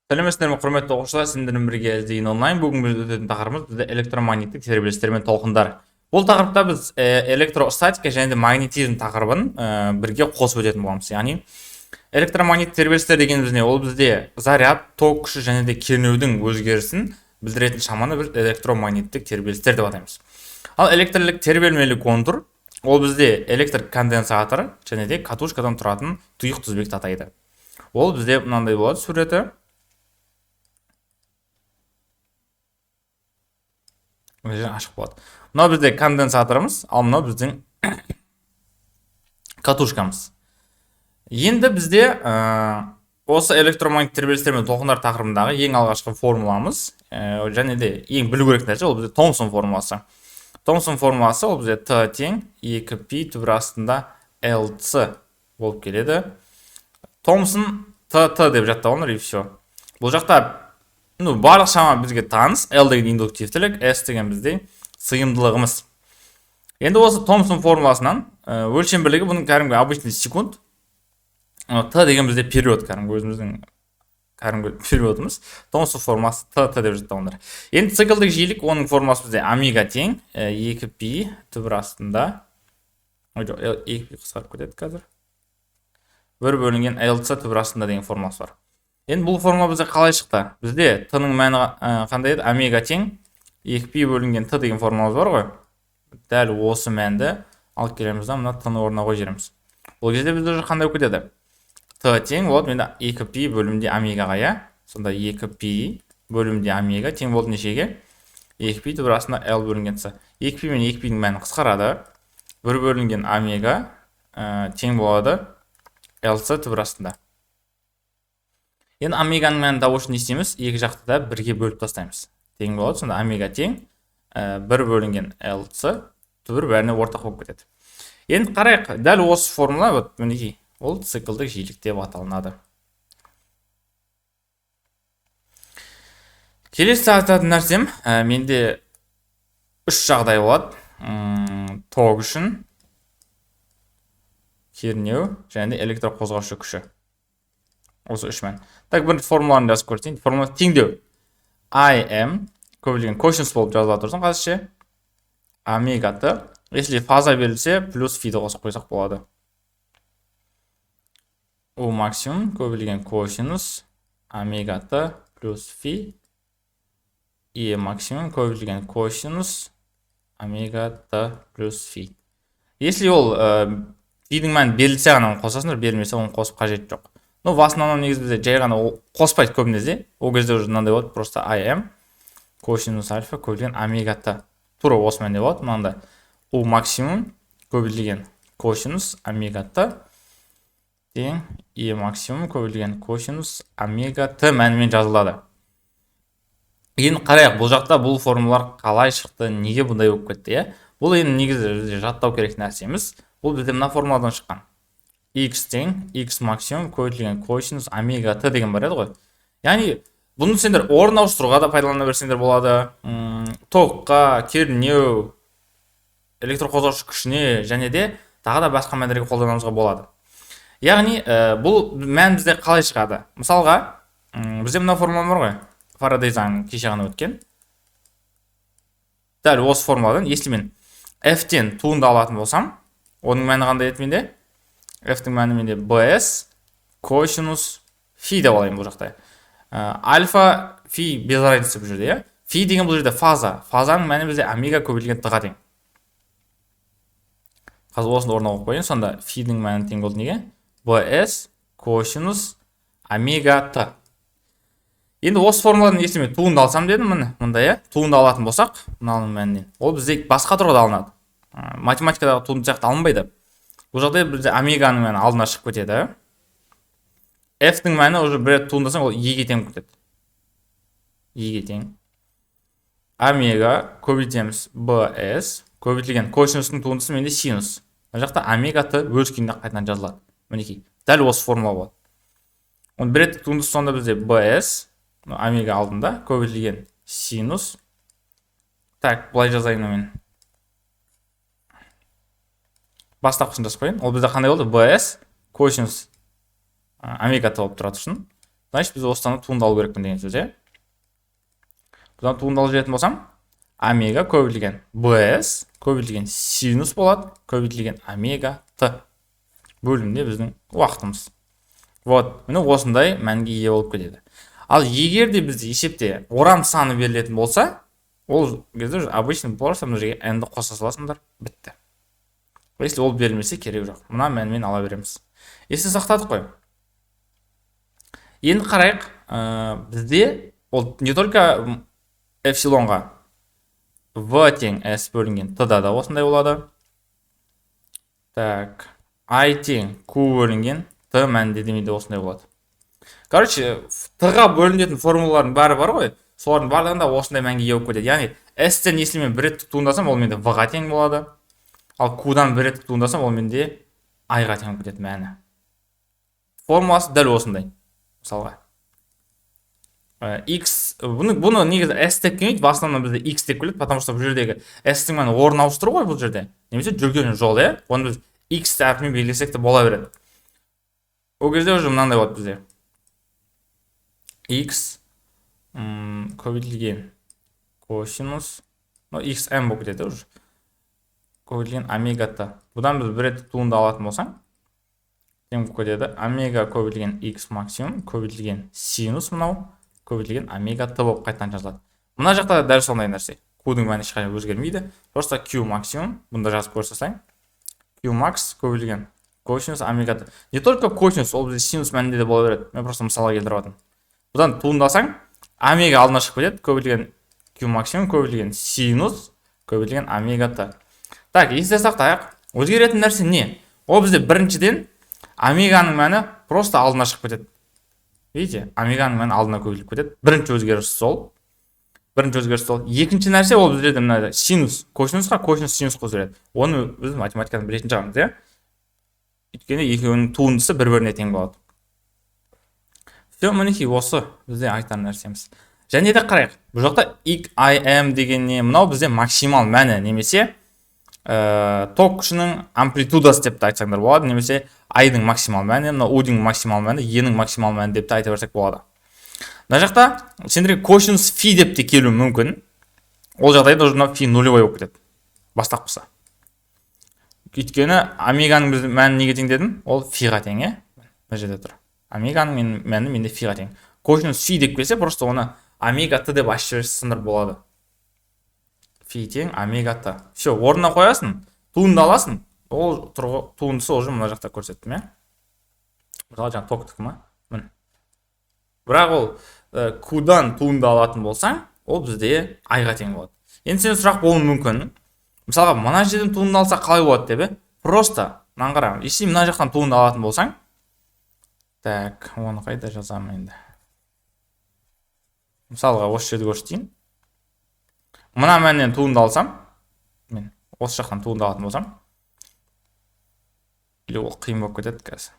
Сәлеметсіздер ме, құрметті оқушылар, сіздермен бірге зейін онлайн. Бүгін біз өтетін тақырыбымыз бізде электромагниттік тербелістер мен толқындар. Бұл тақырыпта біз электростатика және де магнетизм тақырыбын бірге қосып өтетін боламыз. Яғни электромагниттік тербелістер дегеніміз не? Ол бізде заряд, ток күші және де кернеудің өзгерісін білдіретін шаманы біз электромагниттік тербелістер деп атаймыз. Ал электрлік тербелмелі контур ол бізде электр конденсатор және де катушкадан тұратын тұйық тізбекті атайды. Ол бізде мынандай болады суреті. Ашық болады. Мынау бізде конденсаторымыз, ал мынау біздің катушкамыз. Енді бізде осы электромагниттік тербелістер мен толқындар тақырыбындағы ең алғашқы формуламыз және де ең білу керек нәрсе ол бізде Томсон формуласы. Томсон формуласы ол бізде Т тең 2π түбір астында LC болып келеді. Томсон ТТ деп жатталыныр и все. Бұл жақта барлық шама бізге таныс. L деген индуктивтілік, S деген бізде сыйымдылығымыз. Енді осы Томсон формуласынан өлшем бірлігі бұның кәдімгі обычный секунд. Т деген бізде период, кәдімгі өзіміздің кәдімгі периодымыз. Томсон формуласы Т деп жатталыныр. Енді циклдік жиілік, оның формуласы бізде омега тең 2π түбір астында. 2π қысқарып кетеді қазір. 1 бөлінген LC түбір астында деген формуласы бар. Енді бұл формула бізде қалай шықты? Бізде Т-ның мәні қандай еді? Омега тең 2π бөлінген Т деген формуламыз бар ғой. Дәл осы мәнді алып келеміз да, мына Т-ны орнына қойып. Бұл кезде бізде қандай кетеді? Т тең болады менде 2π бөлімде омегаға, я. Сонда 2π бөлімде омега тең болды нешеге? 2π түбір астында L бөлінген С. 2π мен 2π-ның мәні қысқарады. 1 бөлінген омега тең болады LC түбір астында. Енді омеганың мәнін табу үшін не істейміз? Екі жақты да бірге бөліп тастаймыз. Тең болады. Сонда омега тең 1 бөлінген LC түбір бәріне ортақ болып кетеді. Енді қарайық, дәл осы формула мінекей, ол циклдік жиілік деп аталынады. Келесі айтатын нәрсем, менде 3 жағдай болады. Ток үшін, кернеу және электр қозғаушы күші. Осы 3 мән. Так, бір формуланы жазып көрсетейін. Формула теңдеу. Im көбейлген косинус болып жазыла тұрсын қазірше. Омега Т. Если фаза берілсе, плюс фиді қосып қойсақ болады. У максимум көбейлген косинус омега Т плюс фи. И максимум көбейлген косинус омега Т плюс фи. Если ол фидің мәні берілсе ғана қосасыңдар, берілмесе оны қосып қажет жоқ. В основном негізі бізде жай ғана қоспайды көбінесе. Ол кезде уже мынандай болады, просто Im косинус альфа көбейлген омега Т. Тура осы мәнде болады. Мынандай у максимум көбейлген косинус омега Т тең и максимум көбейлген косинус омега Т мәнімен жазылады. Енді қарайық, бұл жақта бұл формулалар қалай шықты, неге бұндай болып кетті, Бұл енді негізі жаттау керек нәрсеміз. Бұл бізде мына формуладан шыққан. X тең, X максимум көбейтілген косинус омега Т деген бар еді ғой. Яғни, бұны сендер орын ауыстыруға да пайдалана берсеңдер болады. Токқа, кернеу, электр қозғаушы күшіне және де тағы да басқа мәндерге қолдануымызға болады. Яғни, бұл мән бізде қалай шығады? Мысалға, бізде мына формула бар ғой. Фарадей заңы кеше ғана өткен. Дәл осы формуладан, если мен F-тен туынды алатын болсам, оның мәні қандай еді менде? F-тің мәні менде BS косинус фи деп алайын бұл жақта. Альфа, фи без разницы бұл жерде, Фи деген бұл жерде фаза. Фазаның мәні бізде омега көбейтілген Т-ға тең. Қазір осыны орнына қойып қояйын, сонда фидің мәні тең болды неге? BS косинус омега Т. Енді осы формуладан если мен туынды алсам дедім, мында, туынды алатын болсақ, мынаның мәнінен. Ол бізде басқа тұрғыда алынады. Математикадағы туынды сияқты алынбайды. Бұл жағдай бізде омеганың мәні алдына шығып кетеді. F-тің мәні уже бір рет туындасаң, ол Eге тең кетеді. Eге тең. Омега көбейтеміз BS көбейтілген косинустың туындысы менде синус. Бұл жақта омега Т бөліскенде қайтадан жазылады. Мінекей, дәл осы формула болады. Оның бір рет туындысы сонда бізде BS омега алдында көбейтілген синус. Так, бұлай жазайын мен. Бастапқысын жазып қойын. Ол бізде қандай болды? BS косинус омега Т болып тұрады үшін. Значит, біз осыдан туындалу керекпін деген сөз, иә. Бұдан туындалып жүретін болсам, омега көбейтілген bs көбейтілген синус болады, көбейтілген омега t бөлімде біздің уақытымыз. Вот, міне осындай мәнге ие болып кетеді. Ал егер де бізде есепте орам саны берілетін болса, ол кезде обычно боларса мына жерге n-ді қоса саласыңдар, бітті. Если ол берілмесе керек жоқ. Мына мәнмен ала береміз. Есте сақтадық қой. Енді қарайық, бізде ол не только эпсилонға v тең s бөлінген t-да да осындай болады. Так, I тең q бөлінген t мәнінде демейді осындай болады. Короче, t-ға бөлінетін формулалардың бәрі бар ғой, солардың барлығында осындай мәнге ие болып кетеді. Яғни s-тен если мен бір рет туындасам, ол менде v-ға тең болады. Ал q-дан бір рет туындасам, ол менде i-ға тең болып кетеді мәні. Формуласы дәл осындай. Мысалға x, бұны негізі s деп келмейді, в основном бізде x деп келеді, потому что бұл жердегі s-тің мәні орын ауыстыру ғой бұл жерде. Немесе жүрген жол, иә? Оны біз x әрпімен белгілесек те бола береді. Ол кезде уже мынандай болады бізде. x көбейтілген косинус, xm болып кетеді уже. Көбейтілген омега t. Бұдан біз бір рет туынды алатын болсаң, тең болып кетеді. Омега көбейтілген x максимум, көбейтілген синус мынау, көбейтілген омега t болып қайтадан жазылады. Мына жақта дәл сондай нәрсе. Q-дің мәні ешқашан өзгермейді. Просто q максимум, бұнда жазып көрсетсең, q max көбейтілген косинус омега t. Не только косинус, ол бізде синус мәнінде де бола береді. Мен просто мысалға келтіріп жатырмын. Бұдан туындасаң, омега алдына шығып кетеді, көбейтілген q максимум, көбейтілген синус, көбейтілген омега t. Так, есте сақтайық. Өзгеретін нәрсе не? Ол бізде біріншіден омеганың мәні просто алдына шығып кетеді. Видите, омеганың мәні алдына көбейтіліп кетеді. Бірінші өзгеріс сол. Екінші нәрсе ол бізде мына синус, косинусқа косинус синусқа өзгереді. Оны біз математикадан білетін шығармыз, иә? Өйткені екеуінің туындысы бір-біріне тең болады. Все, мінекей осы бізде айтар нәрсеміз. Және де қарайық. Бұл жақта im деген не? Мынау бізде максимал мәні, немесе ток күшінің амплитудасы деп те айтсаңдар болады, немесе I-дің максимал мәні, U-дің максимал мәні, E-ның максимал мәні деп те айта берсек болады. Мына жақта сендерге косинус фи деп те келуі мүмкін. Ол жағдайда уже фи нулевой болып кетеді. Бастапқысы. Өйткені омеганың мәні неге тең дедім? Ол фиға тең, иә? Мына жерде тұр. Омеганың мәні менде фиға тең. Косинус фи деп келсе, просто оны омега t деп ашып жіберсеңдер болады. Фи тең омега t. Все, орнына қоясың, туынды аласың. Ол туындысы уже мына жақта көрсеттім, иә? Мысалы жаңа токтікі ма? Мін. Бірақ ол Q-дан туынды алатын болсаң, ол бізде I-ға тең болады. Енді сен сұрақ болуы мүмкін. Мысалға, мына жерден туынды алса қалай болады деп? Просто, мынаны қара. Если мына жақтан туынды алатын болсаң, так, оны қайда жазамын енді. Мысалға, осы жерді көрсетейін. Мына мәннен туынды алсам, мен осы жақтан туынды алатын болсам, или ол қиын болып кетеді қазір.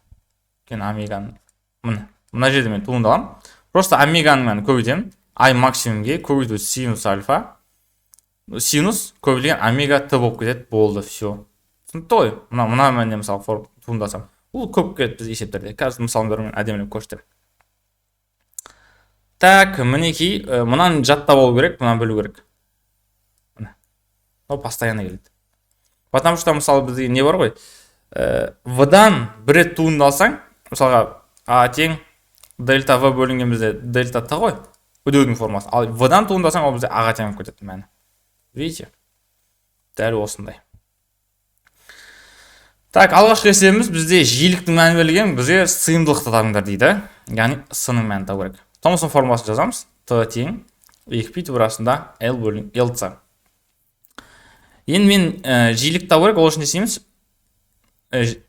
Кен омеганың, мына жерде мен туынды аламын. Просто омеганың мәнін көбейтемін. I максимумге көбейту синус альфа. Синус көбейтілген омега t болып кетеді. Болды, все. Түсінікті ғой? Мына мәнде мысалы туындасам. Ол көп кетеді біз есептерде. Қазір мысалдармен әдемілеп көрсетемін. Так, мінекей, мынаны жатта болу керек, мынаны білу керек. Ол постоянно келеді. Потому что мысалы бізде не бар ғой? V-дан бір рет туынды алсаң, мысалға A тең дельта V бөлінген бізде дельта T ғой, үдеудің формасы. Ал V-дан туындасаң, ол бізде A-ға тең кетеді мәні. Видите? Дәл осындай. Так, алғашқы есебіміз бізде жиіліктің мәні берілген, бізге сыйымдылықты табыңдар дейді. Яғни с-ның мәнін табу керек. Томсон формуласын жазамыз. T тең 2π турасында L бөлінген LC. Енді мен жиілік табу керек, ол үшін не істейміз? Ой,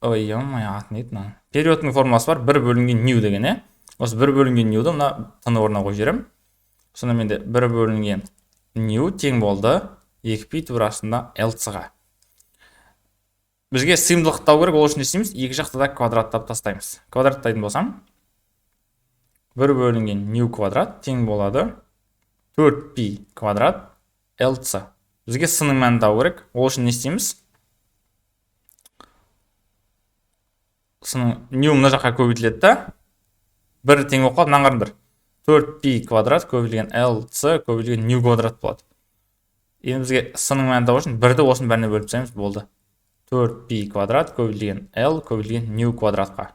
ой, атын еді мына. Периодтың формуласы бар, 1 бөлінген нью деген, е? Осы 1 бөлінген ньюді мына t-ны орнына қойып жіберемін. Сонда менде 1 бөлінген нью тең болды 2π турасында LC-ға. Бізге сыйымдылықты табу керек, ол үшін не істейміз? Екі жақты да квадраттап тастаймыз. Квадраттайтын болсам, 1 бөлінген нью квадрат тең болады 4π квадрат LC. Бізге с-ның мәнін табу керек, ол үшін не істейміз? Нью мына жаққа көбейтіледі да. бір тең болып қалады. Мынаны қараңдар. 4p квадрат көбейтілген lc көбейтілген нью квадрат болады. Енді бізге с-ның мәнін табу үшін 1-ді осының бәріне бөліп тастаймыз, болды. 4p квадрат көбейтілген l көбейтілген нью квадратқа.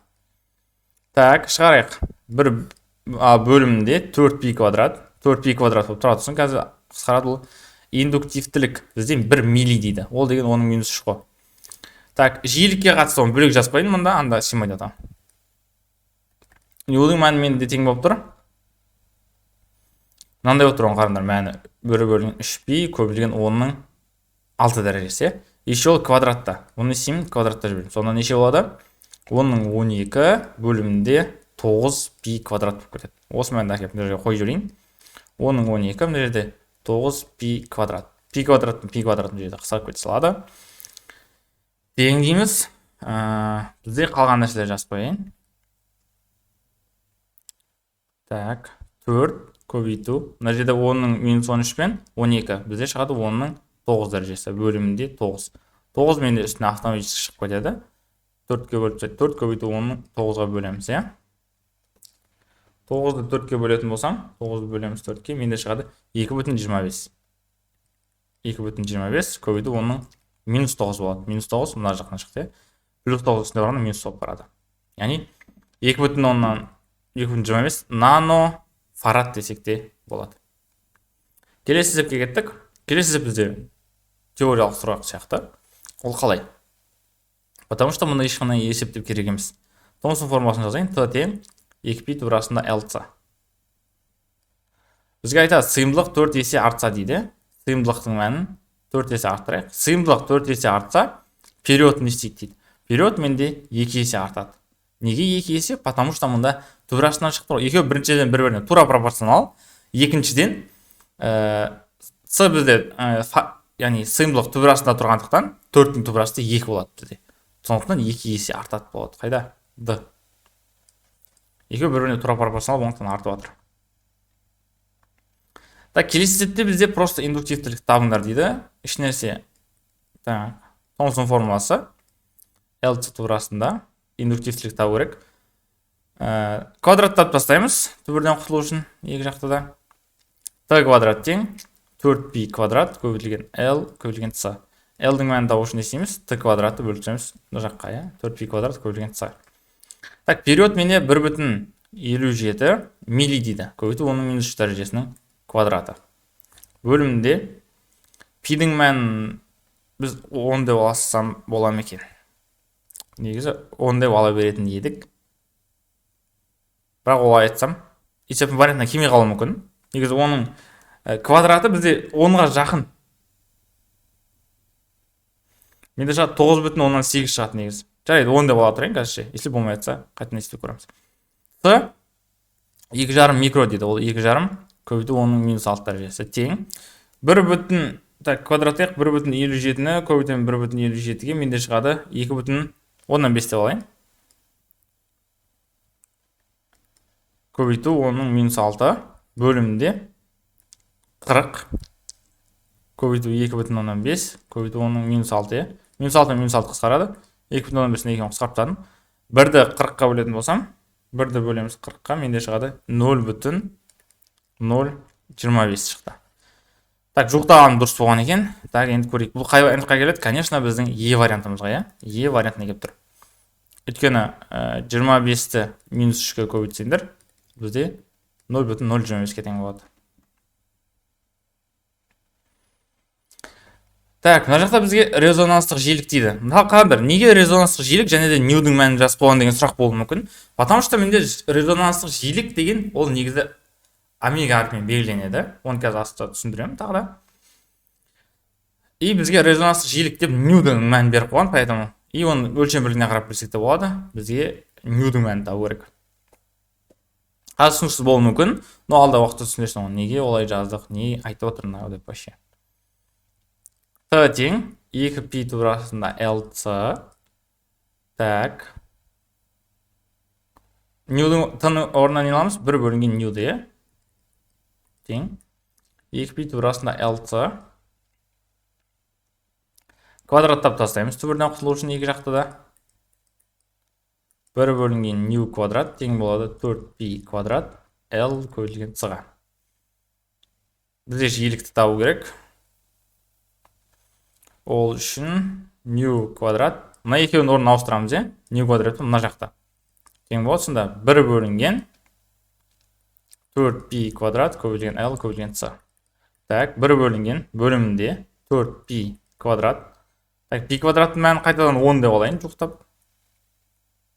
Так, шығарайық. Бір бөлімінде 4p квадрат болып тұрады соң, қазір қысқарады бұл. Индуктивтілік бізден 1 милли дейді. Ол деген оның минус 3 қой. Так, жиілікке қатысты оны бөлек жазбайын мұнда, анда симайды атам. Ньюдің мәні менде тең болып тұр. Мынандай болып тұр, оны қараңдар, мәні 1 бөлінген 3p көбейтілген 10-ның 6 дәрежесі. Еще ол квадратта. Оны симін квадратта жіберем. Сонда неше болады? 10-ның 12 бөлімінде 9p квадрат болып кетеді. Осы мәнді әкеп мына жерге қойып жіберейін. 10-ның 12 мына жерде 9p квадрат. P квадраттың p квадратын жерде қысқарып кете салады. Деген дейміз. Бізде қалған нәрселер жазып қояйын. Так, 4 көбейту. Мына жерде 10-ның минус 13 пен 12. Бізде шығады 10-ның 9 дәрежесі. Бөлімінде 9. 9 менде үстіне автоматически шығып кетеді. 4-ке бөліп 4 көбейту 10-ның 9-ға бөлеміз, иә? 9-ды 4-ке бөлетін болсам, 9-ды бөлеміз 4-ке, менде шығады 2,25. 2,25 көбейту 10-ның минус 9 болады. Минус 9 мына жақтан шықты. Плюс 9 үстіне барғанда минус 9 барады. Яғни 2,10-нан 2,25 нано фарад десек те болады. Келесі есепке кеттік. Келесі есеп бізде теориялық сұрақ сияқты. Ол қалай? Потому что мұны ешқандай есептеп керек емес. Томсон формуласын жазайын. Т тең 2π турасында lc. Бізге айтады, сыйымдылық 4 есе артса дейді. Сыйымдылықтың мәнін 4 есе арттырайық. Сыйымдылық 4 есе артса, период не істейді дейді. Период менде 2 есе артады. Неге 2 есе? Потому что мұнда турасынан шықты ғой. Екеуі біріншіден бір-біріне тура пропорционал. Екіншіден с бізде яғни сыйымдылық турасында тұрғандықтан 4-тің турасы 2 болады бізде. Сондықтан 2 есе артады болады. Қайда? D. Екеуі бір-біріне тура пропорционал болғандықтан артып жатыр. Так, келесі есепте бізде просто индуктивтілік табыңдар дейді. Еш нәрсе. Так, Томсон формуласы LC турасында индуктивтілік табу керек. Квадраттап тастаймыз. Түбірден құтылу үшін екі жақта да. T квадрат тең 4p квадрат көбейтілген L көбейтілген C. L-дің мәнін табу үшін не істейміз? T квадратты бөліп тастаймыз мына жаққа, иә? 4p квадрат көбейтілген C. Так, период менде 1,57 милли дейді. Көбейту 10-ның минус 3 дәрежесінің квадраты. Бөлімінде пи-дің мәнін біз 10 деп алсам бола ма екен? Негізі 10 деп ала беретін едік. Бірақ олай айтсам, есептің вариантына келмей қалуы мүмкін. Негізі оның квадраты бізде 10-ға жақын. Менде шығады 9,8 шығады негізі. Жарайды, 10 деп ала тұрайын қазірше. Если болмай жатса, қайтадан істеп көреміз. С 2,5 микро дейді. Ол 2,5 көбейту 10-ның минус 6 дәрежесі тең. 1 квадрат 1,57-ні көбейтемін 1,57-ге менде шығады 2,5 деп алайын. Көбейту 10-ның минус 6 бөлімінде 40 көбейту 2,5 көбейту 10-ның минус 6. Минус 6 минус 6 қысқарады. 2,5-ні 2 қысқарып тадым. 1-ді 40-қа бөлетін болсам, 1-ді бөлеміз 40-қа, менде шығады 0,025 шықты. Так, жуықтаған дұрыс болған екен. Так, енді көрейік. Бұл қай вариантқа келеді? Конечно, біздің Е вариантымызға, иә? Е вариантына келіп тұр. Өйткені 25-ті минус 3-ке көбейтсеңдер, бізде 0,025-ке тең болады. Так, мына жақта бізге резонанстық жиілік дейді. Мысалы қараңдар, неге резонанстық жиілік және де ньюдің мәнін жазып қойған деген сұрақ болуы мүмкін. Потому что менде резонанстық жиілік деген ол негізі омега әрпімен белгіленеді. Оны қазір астында түсіндіремін тағы да. И бізге резонанстық жиілік деп ньюдің мәнін беріп қойған, поэтому и оны өлшем бірлігіне қарап білсек те болады. Бізге ньюдің мәнін табу керек. Қазір түсініксіз болуы мүмкін, но алда уақытта түсіндіресің, неге олай жаздық, не айтып отырмын деп вообще. Т тең 2π турасында LC. Так. Ньюдің Т-ның орнына не аламыз? 1 бөлінген ньюді, е? Тең 2π турасында LC. Квадраттап тастаймыз түбірден құтылу үшін екі жақты да. 1 бөлінген нью квадрат тең болады 4π квадрат L көбейтілген c-ға. Бізде жиілікті табу керек. Ол үшін нью квадрат. Мына екеуін орнын ауыстырамыз, е? Нью квадрат мына жақта. Тең болады, сонда 1 бөлінген 4π квадрат көбейтілген L көбейтілген c. Так, 1 бөлінген бөлімінде 4π квадрат. Так, π квадраттың мәнін қайтадан 10 деп алайын, жоқтап.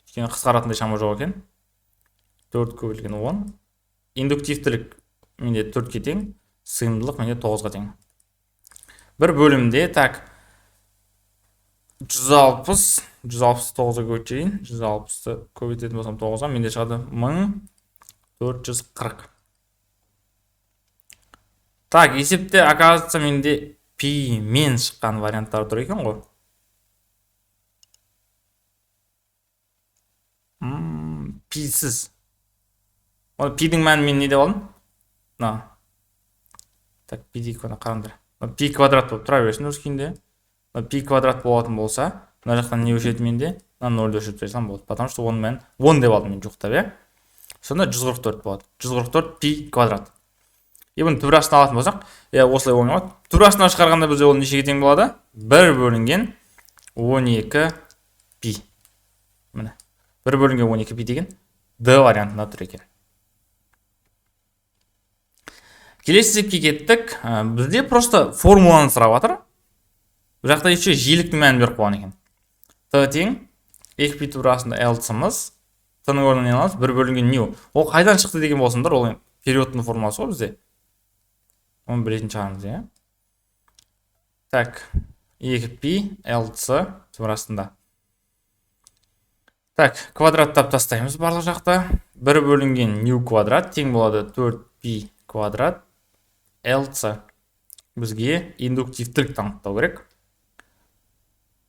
Өйткені қысқаратындай шама жоқ екен. 4 көбейтілген 10. Индуктивтілік менде 4-ке тең, сыйымдылық менде 9-ға тең. Bir bölümde так 169'a көшейін. 160'ты көбейтетін болсам 9'а, менде шығады 1440. Так, есепте оказывается менде пи мен шыққан варианттар тұр екен ғой. Писіз. Пидің мәнін мен не деп алдым? Так, пиді қараңдар. Пи квадрат болып тұра берсін өз күйінде. Пи квадрат болатын болса, мына жақтан не өшеді менде? 0 өшіп берсем болды. Потому что оның мәнін 10 деп алдым мен жоқтап, е? Сонда 144 болады. 144 пи квадрат. Бұны түбірашын алатын болсақ, осылай болмайды. Түбірашына шығарғанда бізде ол нешеге тең болады? 1 бөлінген 12 пи. Міне. 1 бөлінген 12 пи деген D вариантында тұр екен. Келесі есепке кеттік. Бізде просто формуланы сұрап жатыр. Бұл жақта еще жиіліктің мәнін беріп қойған екен. Т тең 2 пи турасында L-цымыз. Т-ның орнына не аламыз? 1 бөлінген нью. Ол қайдан шықты деген болсындар, ол периодтың формуласы ғой бізде. Оны білетін шығармыз, е? Так, 2 пи L-цы турасында. Так, квадраттап тастаймыз барлық жақта. 1 бөлінген нью квадрат тең болады 4 пи квадрат L-цы. Бізге индуктивтілік танықтау керек.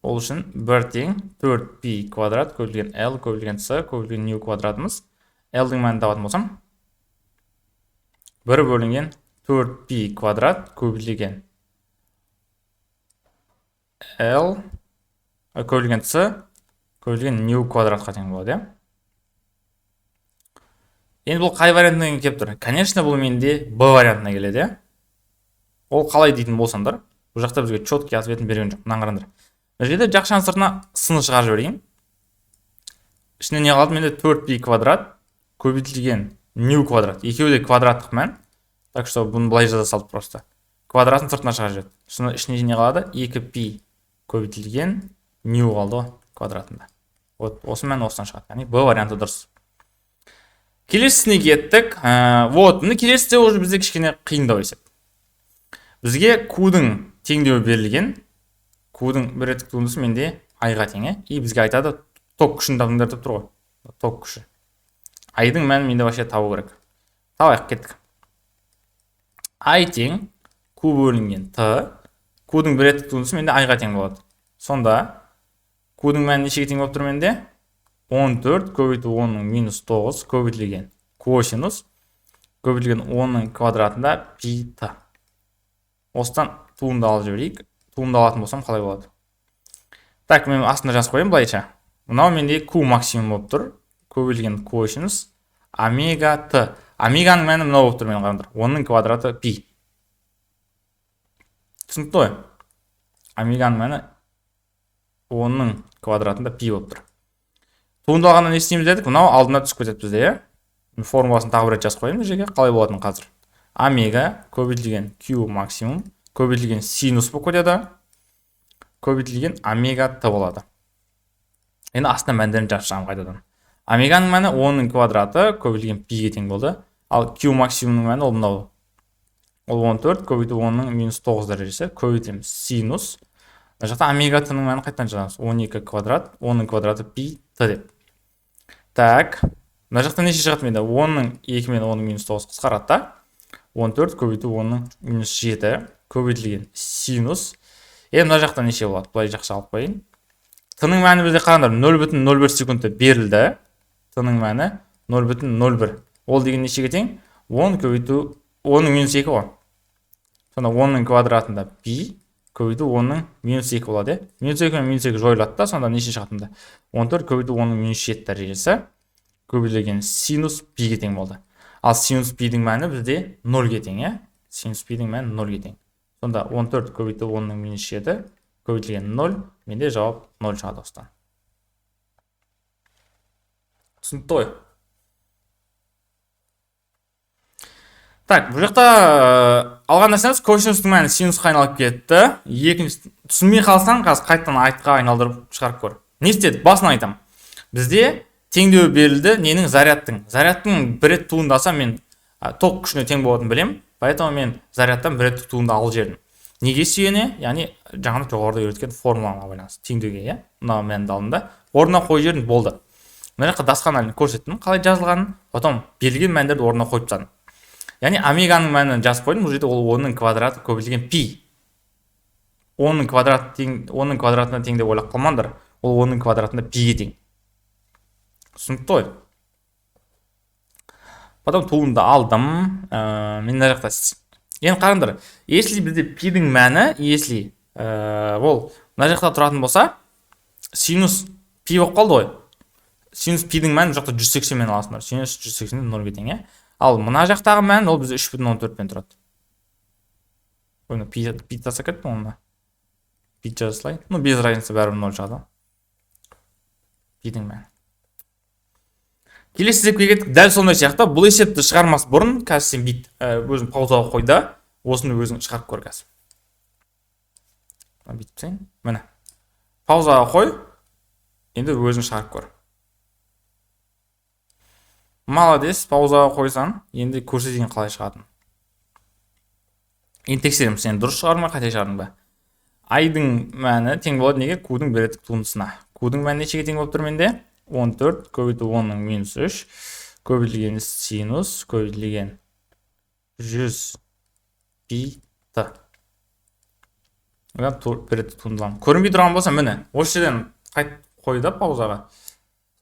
Ол үшін 1 тең 4 пи квадрат көбейтілген L көбейтілген C көбейтілген нью квадратымыз. L-дің мәнін табатын болсам, 1 бөлінген 4 пи квадрат көбейтілген L көбейтілген C көбейтілген нью квадратқа тең болады, е? Енді бұл қай вариантына келіп тұр? Конечно, бұл менде B вариантына келеді, е? Ол қалай дейтін болсаңдар, бұл жақта бізге четкий ответін берген жоқ. Мынаны қараңдар. Бұл жерде жақшаның сыртына сыны шығарып жіберейін. Ішіне не қалды? Менде 4 пи квадрат көбейтілген нью квадрат. Екеуі де квадраттық мән. Так что бұны былай жаза салды просто. Квадратын сыртына шығарып жіберді. Соны ішіне не қалады? 2 пи көбейтілген нью қалды квадратында. Вот, осы мән осыдан шығады. Яғни B варианты дұрыс. Келесісіне кеттік. Вот, міне келесіде уже бізде кішкене қиындау есеп. Бізге Q-дің теңдеуі берілген. Q-дің бір реттік туындысы менде I-ға тең, е? И бізге айтады, ток күшін табыңдар деп тұр ғой. Ток күші. I-дің мәнін менде вообще табу керек. Табайық, кеттік. I тең Q бөлінген T. Q-дің бір реттік туындысы менде I-ға тең болады. Сонда Q-дің мәні нешеге тең болып тұр менде? 14 көбейту 10-ның минус 9 көбейтілген косинус көбейтілген 10-ның квадратында пи Т. Осыдан туынды алып жіберейік. Туынды алатын болсам қалай болады? Так, мен астына жазып қойым былайша. Мынау менде Q максимум болып тұр. Көбейтілген косинус омега Т. Омеганың мәні мынау болып тұр, мен қараңдар. 10-ның квадраты пи. Түсінікті ғой? Омеганың мәні 10-ның квадратында пи болып тұр. Туынды алғанда не істейміз дедік? Мынау алдына түсіп кетеді бізде, е? Формуласын тағы бір рет жазып қойым жерге. Қалай болатын қазір? Омега көбейтілген Q максимум көбейтілген синус болып кетеді. Көбейтілген омега Т болады. Енді астына мәндерін жазып шығамын қайтадан. Омеганың мәні 10-ның квадраты көбейтілген пиге тең болды. Ал Q максимумның мәні ол мынау. Ол 14 көбейту 10-ның минус 9 дәрежесі көбейтеміз синус. Мына жақта омега Т-ның мәні қайтадан жазамыз? 12 квадрат, 10-ның квадраты пи Т деп. Так, мына жақта неше шығады менде? 10-ның 2 мен 10-ның минус 9 қысқарады да. 14 көбейту 10-ның минус 7 көбейтілген синус. Мына жақта неше болады? Бұлай жақша алып қойын. Т-ның мәні бізде қараңдар 0,01 секундта берілді. Т-ның мәні 0,01. Ол деген нешеге тең? 10 көбейту 10-ның минус 2 ғой. Сонда 10-ның квадратында пи көбейту 10-ның минус 2 болады. Минус 2 мен минус 2 жойылады да, сонда неше шығатынды? 14 көбейту 10-ның минус 7 дәрежесі көбейтілген синус пиге тең болды. Ал синус пидің мәні бізде 0-ге тең, е? Синус пидің мәні 0-ге тең. Сонда 14 көбейту 10-ның минус 7 көбейтілген 0, менде жауап 0 шығады осыдан. Түсінікті ғой? Так, бұл жақта алған нәрсеміз косинустың мәні синусқа айналып кетті. Екінші түсінбей қалсаң, қазір қайтадан айтқа айналдырып шығарып көр. Не істедік? Басын айтам. Бізде теңдеу берілді ненің зарядтың. Зарядтың бір рет туындаса мен ток күшіне тең болатынын білем. Поэтому мен зарядтан бір рет туынды алып жердім. Неге сүйене? Яғни жаңа жоғарыда үйреткен формулаға байланысты. Теңдеуге, иә? Мына мәнді алдым да. Орнына қойып жердім, болды. Мына жаққа дасқаналын көрсеттім, қалай жазылғанын, потом берілген мәндерді орнына қойып тастадым. Яғни омеганың мәнін жазып қойдым, бұл жерде ол 10-ның квадраты көбейтілген пи. 10-ның квадратына тең деп ойлап қалмаңдар. Ол 10-ның квадратында пиге тең. Түсінікті ғой? Потом туынды алдым. Мен мына жақта. Енді қараңдар, если бізде пидің мәні, если ол мына жақта тұратын болса, синус пи болып қалды ғой. Синус пидің мәні жақта 180 мен аласыңдар. Синус 180 0-ге тең, е? Ал мына жақтағы мән ол бізде 3,14 пен тұрады. Оны пи таса кетті онда. Пи жазылай. Ну, без разницы бәрібір 0 шығады. Пидің мәні. Келесі есепке кеттік. Дәл сондай сияқты бұл есепті шығармас бұрын, қазір сен бит өзің паузаға қой да, осыны өзің шығарып көр қазір. Бүйтіп сен. Міне. Паузаға қой. Енді өзің шығарып көр. Молодец, паузаға қойсан, енді көрсетейін қалай шығатын. Енді тексерем, сен дұрыс шығардың ба, қате шығардың ба? Айдың мәні тең болады неге? Q-дің бір реттік туындысына. Q-дің мәні нешеге тең болып тұр менде? 14 көбейту 10-ның минус 3 көбейтілген синус көбейтілген 100 пи т. Бір реттік туындылам. Көрінбей тұрған болса, міне, осы жерден қайт қойда паузаға.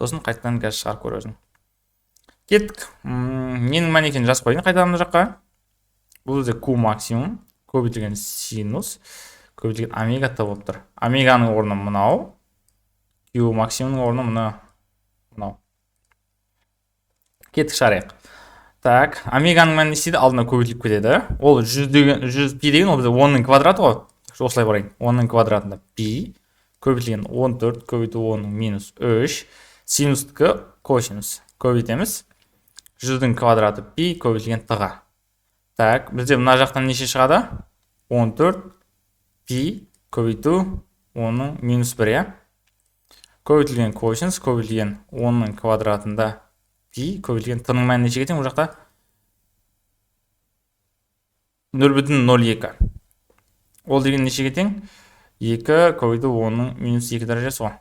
Сосын қайттан қазір шығарып көр өзің. Кеттік. Ненің мәні екенін жазып қойын қайтадан жаққа. Бұл жерде Q максимум көбейтілген синус көбейтілген омега т болып тұр. Омеганың орны мынау. Q максимумның орны мынау. Кеттік шарайық. Так, омеганың мәні не істейді? Алдына көбейтіліп кетеді. Ол 100 пи деген ол бізде 10-ның квадраты ғой. Осылай барайын. 10-ның квадратында пи көбейтілген 14 көбейту 10-ның минус 3 синустікі косинус көбейтеміз. 100-дің квадраты пи көбейтілген т-ға. Так, бізде мына жақтан неше шығады? 14 пи көбейту 10-ның минус 1, е? Көбейтілген косинус көбейтілген 10-ның квадратында пи көбейтілген т-ның мәні нешеге тең? Бұл жақта 0,02. Ол деген нешеге тең? 2 көбейту 10-ның минус 2 дәрежесі ғой.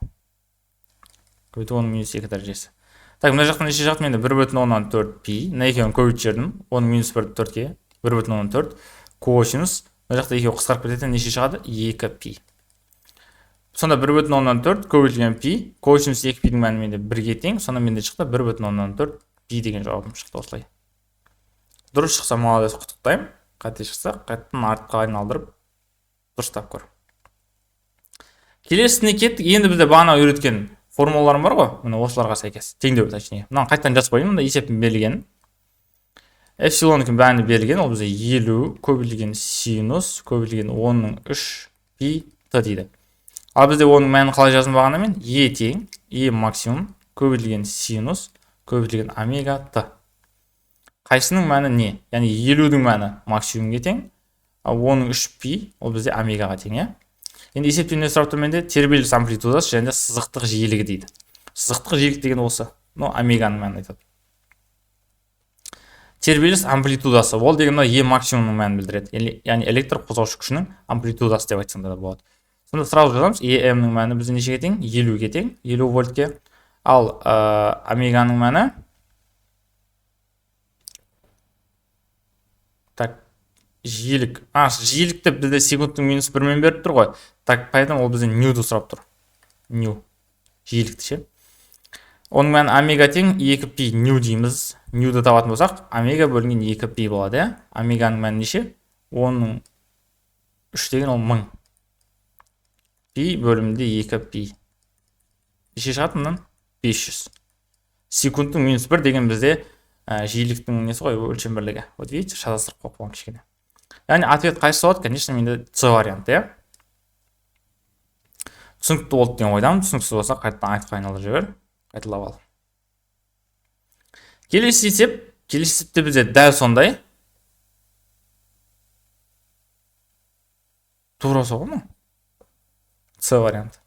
Көбейту 10-ның минус 2 дәрежесі. Так, мына жақтан неше жақтан менде 1,14 пи. Мына екеуін көбейтіп жердім. 10-ның минус 4-ке. 1,14 косинус. Мына жақта екеуі қысқарып кетеді. Неше шығады? 2 пи. Сонда 1,14 көбейтілген пи. Косинус 2 пидің мәні менде 1-ге тең. Сонда менде шықты 1,14 пи деген жауабым шықты осылай. Дұрыс шықса молодец, құттықтаймын. Қате шықса, қайтадан артқа айналдырып дұрыстап көр. Келесіне кеттік. Енді бізде бағана үйреткен формулаларым бар ғой, мына осыларға сәйкес. Теңдеу, точнее. Мынаны қайтадан жазып қойдым, мында есептің берілген. Эпсилонның мәні берілген, ол бізде 50 көбейтілген синус көбейтілген 10-ның 3 пи т дейді. Ал бізде оның мәнін қалай жаздым бағана мен? Е тең, Е максимум көбейтілген синус көбейтілген омега т. Қайсының мәні не? Яғни 50-дің мәні максимумге тең, ал 10-ның 3 пи ол бізде омегаға тең, е? Енді есептен не сұрап тұр менде? Тербеліс амплитудасы және сызықтық жиілігі дейді. Сызықтық жиілік деген осы. Ну, омеганың мәнін айтады. Тербеліс амплитудасы. Ол деген Е максимумның мәнін білдіреді. Яғни электр қозғаушы күшінің амплитудасы деп айтсаңда да болады. Сонда сразу жазамыз. Ем-нің мәні бізде нешеге тең? 50-ге тең, 50 вольтке. Ал омеганың мәні так, жиілік. Жиілікті бізде секундтың минус 1-мен беріп тұр ғой. Так, поэтому ол бізде ньюді сұрап тұр. Нью. Жиілікті ше. Оның мәні омега тең 2 пи нью дейміз. Ньюді табатын болсақ, омега бөлінген 2 пи болады, е? Омеганың мәні неше? 10-ның 3 деген ол 1000. пи бөлімде 2 пи. Неше шығады мындан? 500. Секундтың -1 деген бізде жиіліктің несі ғой, өлшем бірлігі. Вот видите, шатастырып қойып қойған кішкене. Яғни ответ қайсысы болады? Конечно, менде С варианты, иә. Түсінікті болды деген ойдамын. Түсініксіз болса қайтадан айтып айналдырып жібер. Қайталап ал. Келесі есепте бізде дәл сондай. Тура сол ма? С вариант.